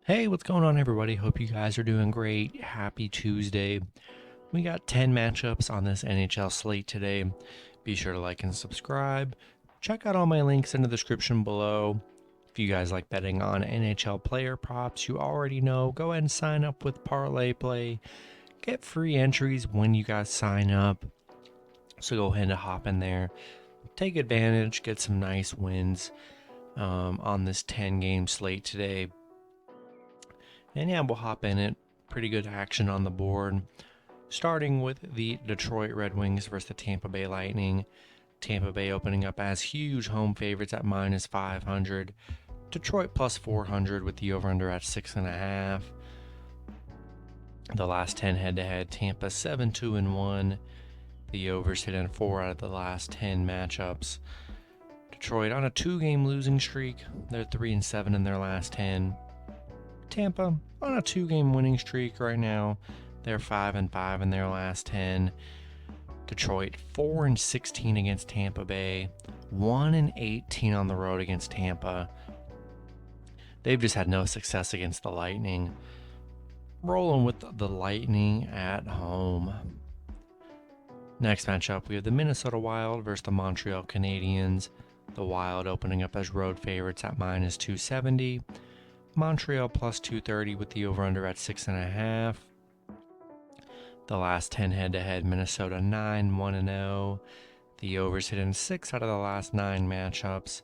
Hey, what's going on, everybody? Hope you guys are doing great. Happy Tuesday. We got 10 matchups on this NHL slate today. Be sure to like and subscribe. Check out all my links in the description below. If you guys like betting on NHL player props, you already know, go ahead and sign up with Parlay Play. Get free entries when you guys sign up. So go ahead and hop in there. Take advantage, get some nice wins on this 10-game slate today. And yeah, we'll hop in it. Pretty good action on the board. Starting with the Detroit Red Wings versus the Tampa Bay Lightning. Tampa Bay opening up as huge home favorites at minus 500. Detroit plus 400 with the over-under at 6.5. The last 10 head-to-head, Tampa 7-2-1. The overs hit in 4 out of the last 10 matchups. Detroit on a 2-game losing streak. They're 3-7 in their last 10. Tampa on a 2-game winning streak right now. They're 5-5 in their last 10. Detroit 4-16 against Tampa Bay, 1-18 on the road against Tampa. They've just had no success against the Lightning. Rolling with the Lightning at home. Next matchup, we have the Minnesota Wild versus the Montreal Canadiens. The Wild opening up as road favorites at minus 270. Montreal plus 230 with the over-under at 6.5. The last 10 head-to-head, Minnesota 9-1-0. The overs hit in 6 out of the last 9 matchups.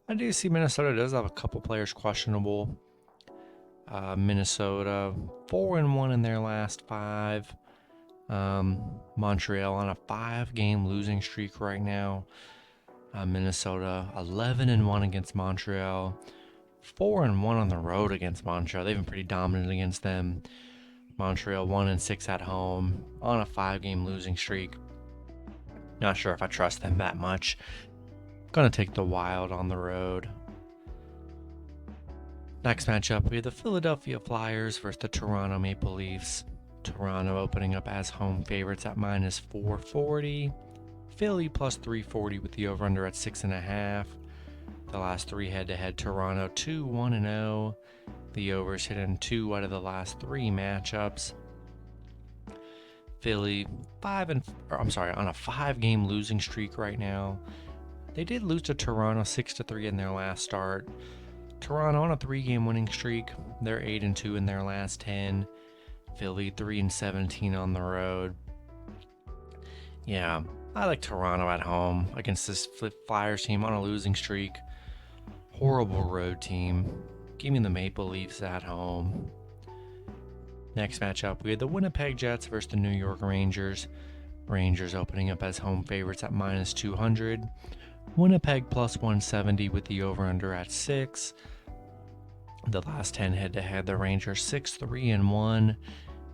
I do see Minnesota does have a couple players questionable. Minnesota 4-1 in their last 5. Montreal on a 5-game losing streak right now. Minnesota 11-1 against Montreal. 4-1 on the road against Montreal. They've been pretty dominant against them. Montreal 1-6 at home on a 5-game losing streak. Not sure if I trust them that much. Gonna take the Wild on the road. Next matchup, we have the Philadelphia Flyers versus the Toronto Maple Leafs. Toronto opening up as home favorites at minus 440. Philly plus 340 with the over-under at 6.5. The last 3 head-to-head, Toronto 2-1-0. The overs hit in 2 out of the last 3 matchups. Philly on a 5-game losing streak right now. They did lose to Toronto 6-3 in their last start. Toronto on a 3-game winning streak. They're 8-2 in their last 10. Philly 3-17 on the road. Yeah, I like Toronto at home against this Flyers team on a losing streak. Horrible road team. Give me the Maple Leafs at home. Next matchup, we had the Winnipeg Jets versus the New York Rangers. Rangers opening up as home favorites at minus 200. Winnipeg plus 170 with the over-under at 6. The last 10 head-to-head, the Rangers 6-3-1.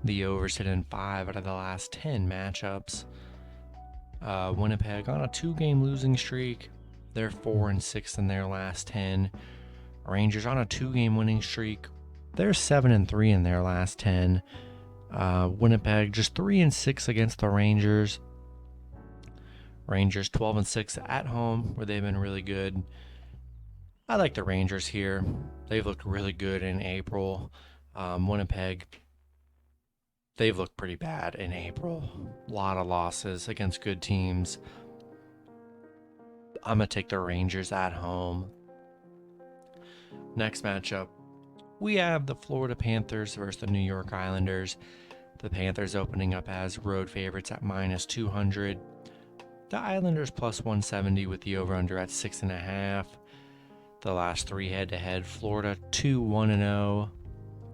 The overs hit in 5 out of the last 10 matchups. Winnipeg on a 2-game losing streak. They're 4-6 in their last 10. Rangers on a 2-game winning streak. They're 7-3 in their last 10. Winnipeg just 3-6 against the Rangers. Rangers 12-6 at home, where they've been really good. I like the Rangers here. They've looked really good in April. Winnipeg, they've looked pretty bad in April. A lot of losses against good teams. I'm going to take the Rangers at home. Next matchup, we have the Florida Panthers versus the New York Islanders. The Panthers opening up as road favorites at minus 200. The Islanders plus 170 with the over-under at 6.5. The last 3 head-to-head, Florida 2-1-0.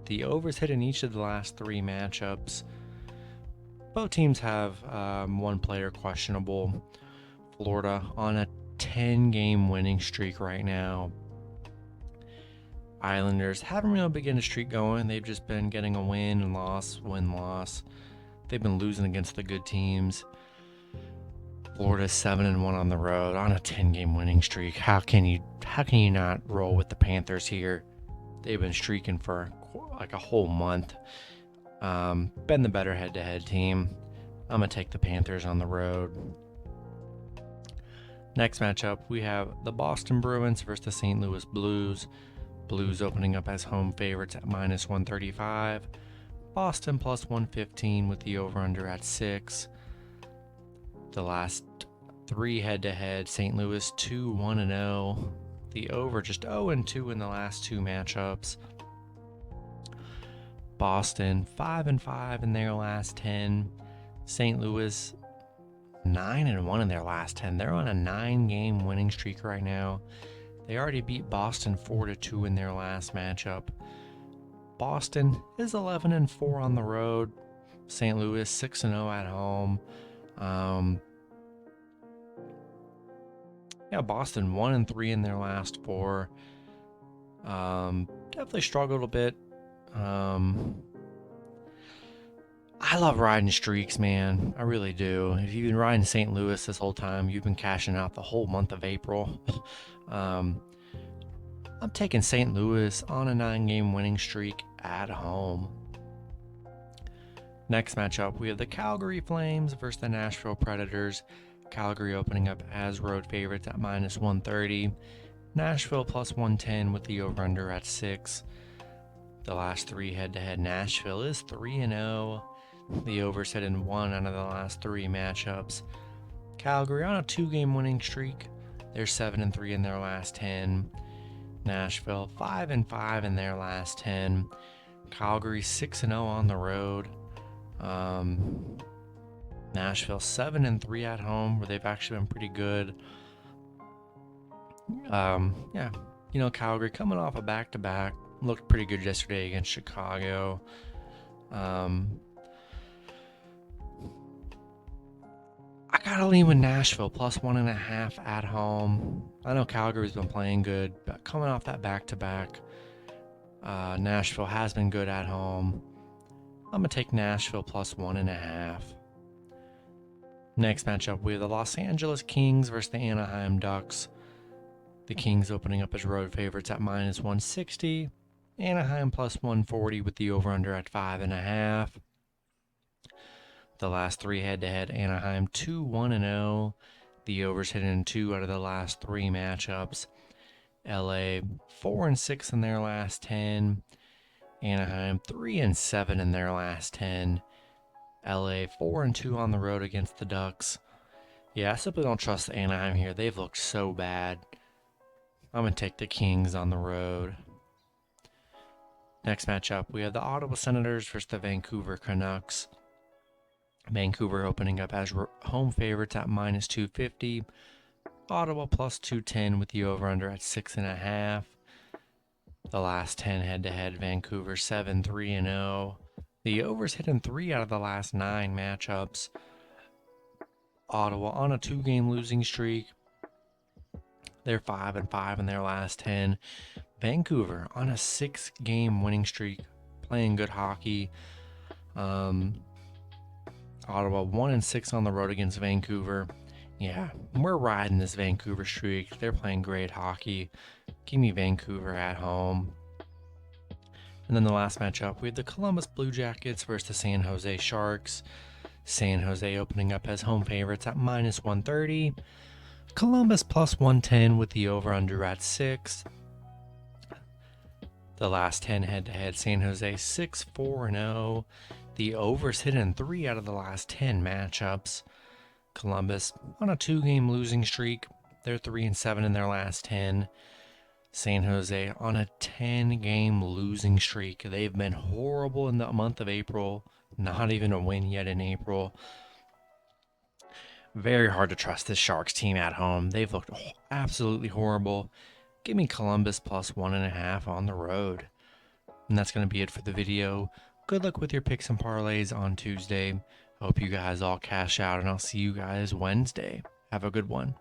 The overs hit in each of the last 3 matchups. Both teams have one player questionable. Florida on a 10-game winning streak right now. Islanders haven't really begun a streak going. They've just been getting a win, loss. They've been losing against the good teams. Florida's 7-1 on the road on a 10-game winning streak. How can you not roll with the Panthers here? They've been streaking for like a whole month. Been the better head-to-head team. I'm going to take the Panthers on the road. Next matchup, we have the Boston Bruins versus the St. Louis Blues. Blues opening up as home favorites at -135. Boston +115 with the over-under at 6. The last 3 head-to-head, St. Louis 2-1-0. The over just 0-2 in the last 2 matchups. Boston 5-5 in their last 10. St. Louis 9-1 in their last 10. They're on a 9-game winning streak right now. They already beat Boston 4-2 in their last matchup. Boston is 11-4 on the road. St. Louis 6-0 at home. Boston 1-3 in their last 4. Definitely struggled a bit. I love riding streaks, man. I really do. If you've been riding St. Louis this whole time, you've been cashing out the whole month of April. I'm taking St. Louis on a 9-game winning streak at home. Next matchup, we have the Calgary Flames versus the Nashville Predators. Calgary opening up as road favorites at -130. Nashville +110 with the over-under at 6. The last 3 head-to-head, Nashville is 3-0. The over's hit in 1 out of the last 3 matchups. Calgary on a 2-game winning streak. They're 7-3 in their last 10. Nashville 5-5 in their last 10. Calgary 6-0 on the road. Nashville 7-3 at home, where they've actually been pretty good. Calgary coming off a back-to-back, looked pretty good yesterday against Chicago. I gotta lean with Nashville +1.5 at home. I know Calgary's been playing good, but coming off that back-to-back, Nashville has been good at home. I'm gonna take Nashville +1.5. Next matchup, we have the Los Angeles Kings versus the Anaheim Ducks. The Kings opening up as road favorites at -160. Anaheim +140 with the over-under at 5.5. The last 3 head-to-head, Anaheim 2-1-0. The overs hit in 2 out of the last 3 matchups. LA 4-6 in their last 10. Anaheim 3-7 in their last 10. LA 4-2 on the road against the Ducks. I simply don't trust Anaheim here. They've looked so bad. I'm going to take the Kings on the road. Next matchup, we have the Ottawa Senators versus the Vancouver Canucks. Vancouver opening up as home favorites at -250. Ottawa +210 with the over-under at 6.5. The last 10 head-to-head, Vancouver 7-3-0. The overs hit in 3 out of the last 9 matchups. Ottawa on a 2-game losing streak. They're 5-5 in their last 10. Vancouver on a 6-game winning streak, playing good hockey. Ottawa 1-6 on the road against Vancouver. We're riding this Vancouver streak. They're playing great hockey. Give me Vancouver at home. And then the last matchup, we have the Columbus Blue Jackets versus the San Jose Sharks. San Jose opening up as home favorites at -130. Columbus +110 with the over-under at 6. The last 10 head-to-head, San Jose 6-4-0. The overs hit in 3 out of the last 10 matchups. Columbus on a 2-game losing streak. They're 3-7 in their last 10. San Jose on a 10-game losing streak. They've been horrible in the month of April. Not even a win yet in April. Very hard to trust this Sharks team at home. They've looked absolutely horrible. Give me Columbus +1.5 on the road. And that's going to be it for the video. Good luck with your picks and parlays on Tuesday. Hope you guys all cash out, and I'll see you guys Wednesday. Have a good one.